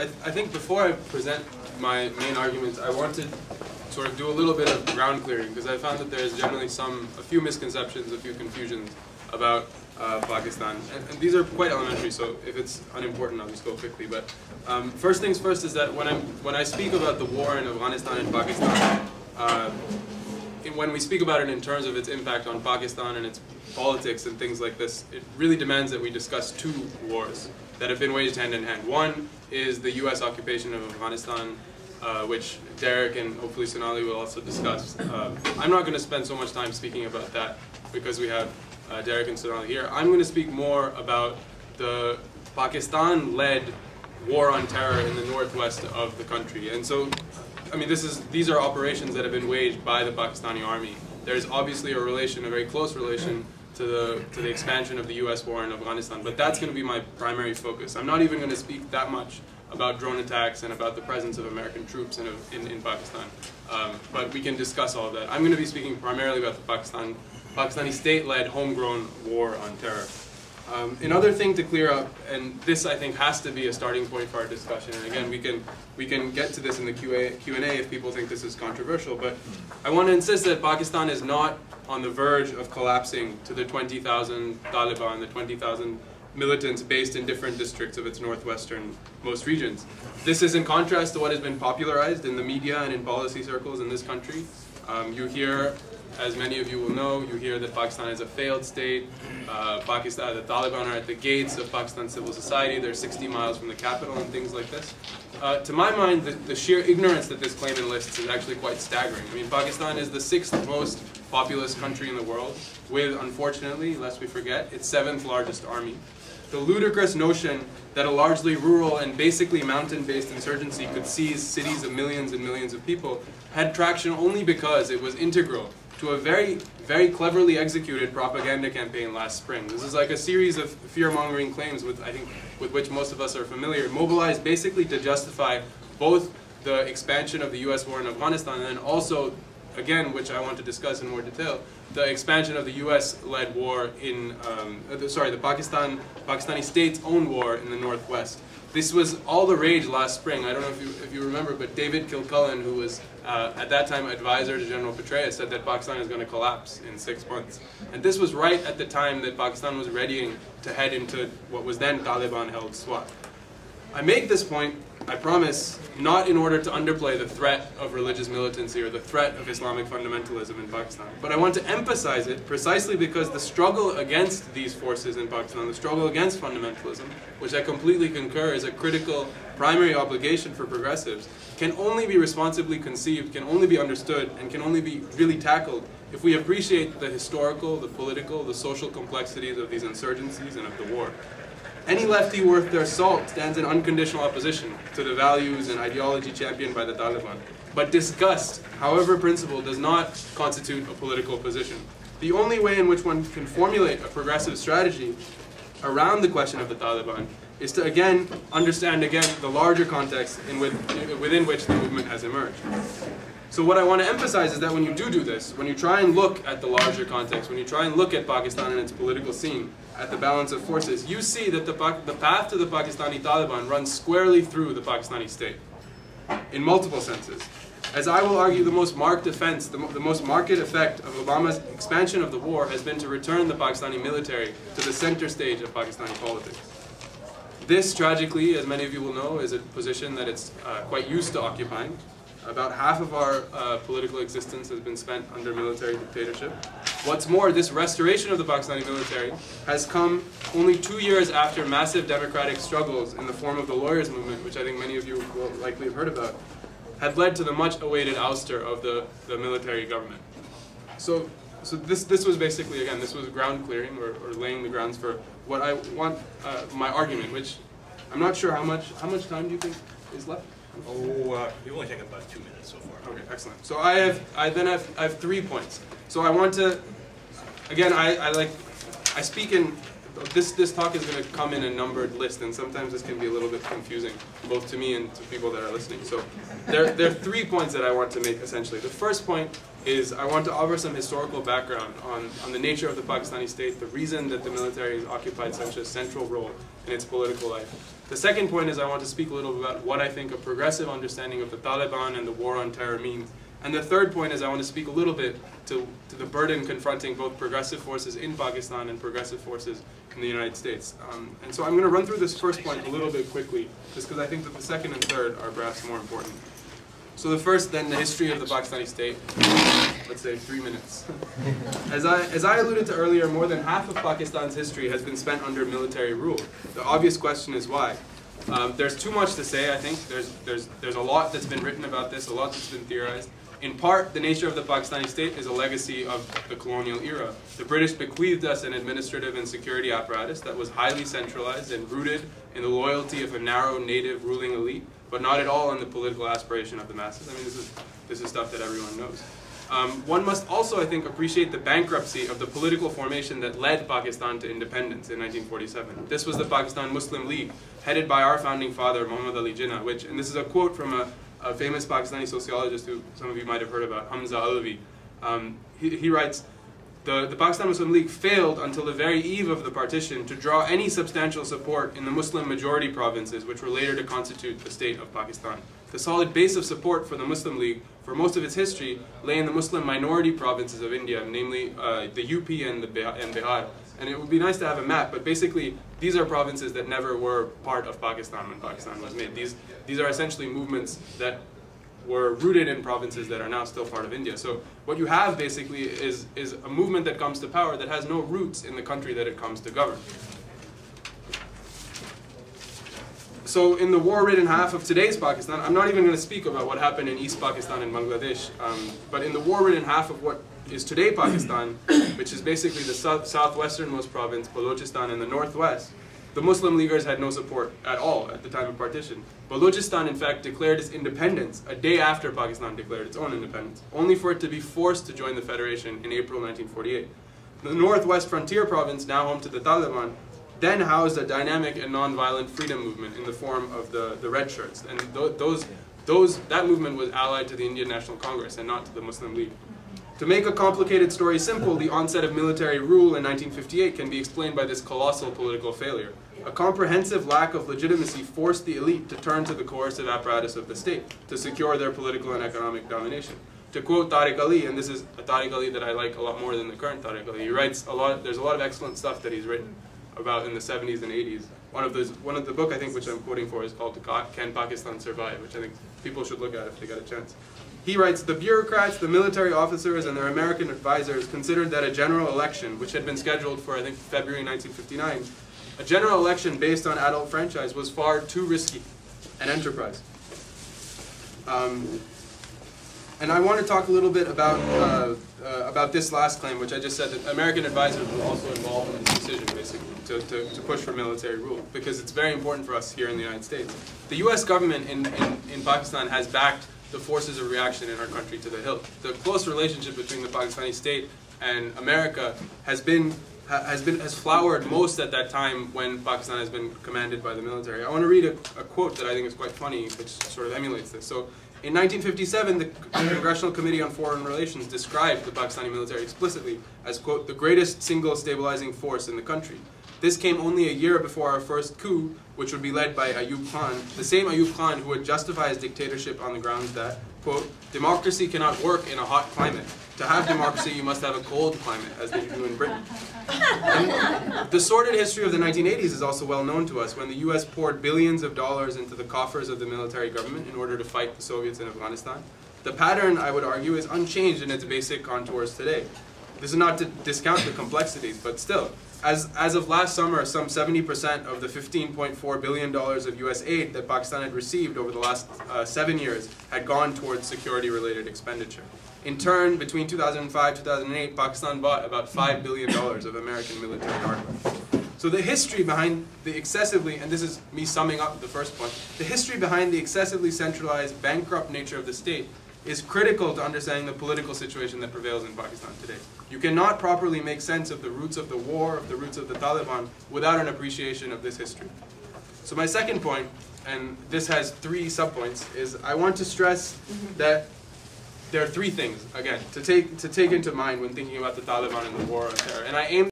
I think before I present my main arguments, I want to sort of do a little bit of ground clearing, because I found that there's generally a few misconceptions, a few confusions about Pakistan. And these are quite elementary, so if it's unimportant, I'll just go quickly. But first things first is that when I speak about the war in Afghanistan and Pakistan, when we speak about it in terms of its impact on Pakistan and its politics and things like this, it really demands that we discuss two wars that have been waged hand in hand. One is the US occupation of Afghanistan, which Derek and hopefully Sonali will also discuss. I'm not going to spend so much time speaking about that because we have Derek and Sonali here. I'm going to speak more about the Pakistan-led war on terror in the northwest of the country. And so, I mean, these are operations that have been waged by the Pakistani army. There's obviously a very close relation to the expansion of the US war in Afghanistan, but that's going to be my primary focus. I'm not even going to speak that much about drone attacks and about the presence of American troops in Pakistan. But we can discuss all of that. I'm going to be speaking primarily about the Pakistani state-led homegrown war on terror. Another thing to clear up, and this I think has to be a starting point for our discussion, and again we can get to this in the Q&A if people think this is controversial, but I want to insist that Pakistan is not on the verge of collapsing to the 20,000 Taliban, the 20,000 militants based in different districts of its northwestern most regions. This is in contrast to what has been popularized in the media and in policy circles in this country. You hear, as many of you will know, you hear that Pakistan is a failed state. The Taliban are at the gates of Pakistan civil society. They're 60 miles from the capital and things like this. To my mind, the sheer ignorance that this claim enlists is actually quite staggering. I mean, Pakistan is the 6th most populous country in the world, with, unfortunately, lest we forget, its 7th largest army. The ludicrous notion that a largely rural and basically mountain-based insurgency could seize cities of millions and millions of people had traction only because it was integral to a very, very cleverly executed propaganda campaign last spring. This is like a series of fear-mongering claims with which most of us are familiar, mobilized basically to justify both the expansion of the US war in Afghanistan and then also, again, which I want to discuss in more detail, the expansion of the US-led war in, the Pakistani state's own war in the northwest. This was all the rage last spring. I don't know if you remember, but David Kilcullen, who was at that time advisor to General Petraeus, said that Pakistan is going to collapse in 6 months. And this was right at the time that Pakistan was readying to head into what was then Taliban-held Swat. I make this point, I promise, not in order to underplay the threat of religious militancy or the threat of Islamic fundamentalism in Pakistan, but I want to emphasize it precisely because the struggle against these forces in Pakistan, the struggle against fundamentalism, which I completely concur is a critical primary obligation for progressives, can only be responsibly conceived, can only be understood, and can only be really tackled if we appreciate the historical, the political, the social complexities of these insurgencies and of the war. Any lefty worth their salt stands in unconditional opposition to the values and ideology championed by the Taliban. But disgust, however principled, does not constitute a political position. The only way in which one can formulate a progressive strategy around the question of the Taliban is to again understand the larger context within which the movement has emerged. So what I want to emphasize is that when you do this, when you try and look at the larger context, when you try and look at Pakistan and its political scene, at the balance of forces, you see that the path to the Pakistani Taliban runs squarely through the Pakistani state, in multiple senses. As I will argue, the most marked offense, the most marked effect of Obama's expansion of the war has been to return the Pakistani military to the center stage of Pakistani politics. This, tragically, as many of you will know, is a position that it's quite used to occupying. About half of our political existence has been spent under military dictatorship. What's more, this restoration of the Pakistani military has come only 2 years after massive democratic struggles in the form of the lawyers' movement, which I think many of you will likely have heard about, had led to the much-awaited ouster of the military government. So this was basically, again, this was ground clearing or laying the grounds for what I want my argument, which I'm not sure how much time do you think is left? You've only taken about 2 minutes so far. Okay, excellent. So I have 3 points. So I want to, again, I speak in, this talk is going to come in a numbered list, and sometimes this can be a little bit confusing, both to me and to people that are listening. So there are 3 points that I want to make, essentially. The first point is I want to offer some historical background on the nature of the Pakistani state, the reason that the military has occupied such a central role in its political life. The second point is I want to speak a little bit about what I think a progressive understanding of the Taliban and the war on terror means. And the third point is I want to speak a little bit to the burden confronting both progressive forces in Pakistan and progressive forces in the United States. And so I'm going to run through this first point a little bit quickly, just because I think that the second and third are perhaps more important. So the first, then, the history of the Pakistani state. Let's say 3 minutes. As I alluded to earlier, more than half of Pakistan's history has been spent under military rule. The obvious question is why. There's too much to say, I think. There's a lot that's been written about this, a lot that's been theorized. In part, the nature of the Pakistani state is a legacy of the colonial era. The British bequeathed us an administrative and security apparatus that was highly centralized and rooted in the loyalty of a narrow native ruling elite, but not at all in the political aspiration of the masses. I mean, this is stuff that everyone knows. One must also, I think, appreciate the bankruptcy of the political formation that led Pakistan to independence in 1947. This was the Pakistan Muslim League, headed by our founding father, Muhammad Ali Jinnah, which, and this is a quote from a famous Pakistani sociologist who some of you might have heard about, Hamza Alvi. He writes, the Pakistan Muslim League failed until the very eve of the partition to draw any substantial support in the Muslim majority provinces which were later to constitute the state of Pakistan. The solid base of support for the Muslim League for most of its history lay in the Muslim minority provinces of India, namely the UP and Bihar. And it would be nice to have a map, but basically these are provinces that never were part of Pakistan when Pakistan was made. These are essentially movements that were rooted in provinces that are now still part of India. So what you have basically is a movement that comes to power that has no roots in the country that it comes to govern. So in the war-ridden half of today's Pakistan, I'm not even going to speak about what happened in East Pakistan and Bangladesh, but in the war-ridden half of what is today Pakistan, which is basically the southwesternmost province, Balochistan, and the northwest, the Muslim Leaguers had no support at all at the time of partition. Balochistan, in fact, declared its independence a day after Pakistan declared its own independence, only for it to be forced to join the Federation in April 1948. The northwest frontier province, now home to the Taliban, then housed a dynamic and non-violent freedom movement in the form of the Red Shirts. And that movement was allied to the Indian National Congress and not to the Muslim League. To make a complicated story simple, the onset of military rule in 1958 can be explained by this colossal political failure. A comprehensive lack of legitimacy forced the elite to turn to the coercive apparatus of the state to secure their political and economic domination. To quote Tariq Ali, and this is a Tariq Ali that I like a lot more than the current Tariq Ali, he writes a lot. There's a lot of excellent stuff that he's written about in the 70s and 80s. One of the book I think which I'm quoting for is called Can Pakistan Survive, which I think people should look at if they get a chance. He writes, the bureaucrats, the military officers, and their American advisors considered that a general election, which had been scheduled for, I think, February 1959, a general election based on adult franchise was far too risky an enterprise. And I want to talk a little bit about this last claim, which I just said that American advisors were also involved in this decision, basically, to push for military rule, because it's very important for us here in the United States. The U.S. government in Pakistan has backed the forces of reaction in our country to the hilt. The close relationship between the Pakistani state and America has flowered most at that time when Pakistan has been commanded by the military. I want to read a quote that I think is quite funny, which sort of emulates this. So, in 1957, the Congressional Committee on Foreign Relations described the Pakistani military explicitly as, quote, the greatest single stabilizing force in the country. This came only a year before our first coup, which would be led by Ayub Khan, the same Ayub Khan who would justify his dictatorship on the grounds that, quote, democracy cannot work in a hot climate. To have democracy, you must have a cold climate, as they do in Britain. And the sordid history of the 1980s is also well known to us, when the US poured billions of dollars into the coffers of the military government in order to fight the Soviets in Afghanistan. The pattern, I would argue, is unchanged in its basic contours today. This is not to discount the complexities, but still, as of last summer, some 70% of the $15.4 billion of US aid that Pakistan had received over the last 7 years had gone towards security-related expenditure. In turn, between 2005 and 2008, Pakistan bought about $5 billion of American military hardware. So the history behind the excessively, and this is me summing up the first point, the history behind the excessively centralized, bankrupt nature of the state is critical to understanding the political situation that prevails in Pakistan today. You cannot properly make sense of the roots of the war, of the roots of the Taliban, without an appreciation of this history. So my second point, and this has 3 subpoints, is I want to stress that there are 3 things, again, to take into mind when thinking about the Taliban and the war on terror. And I aim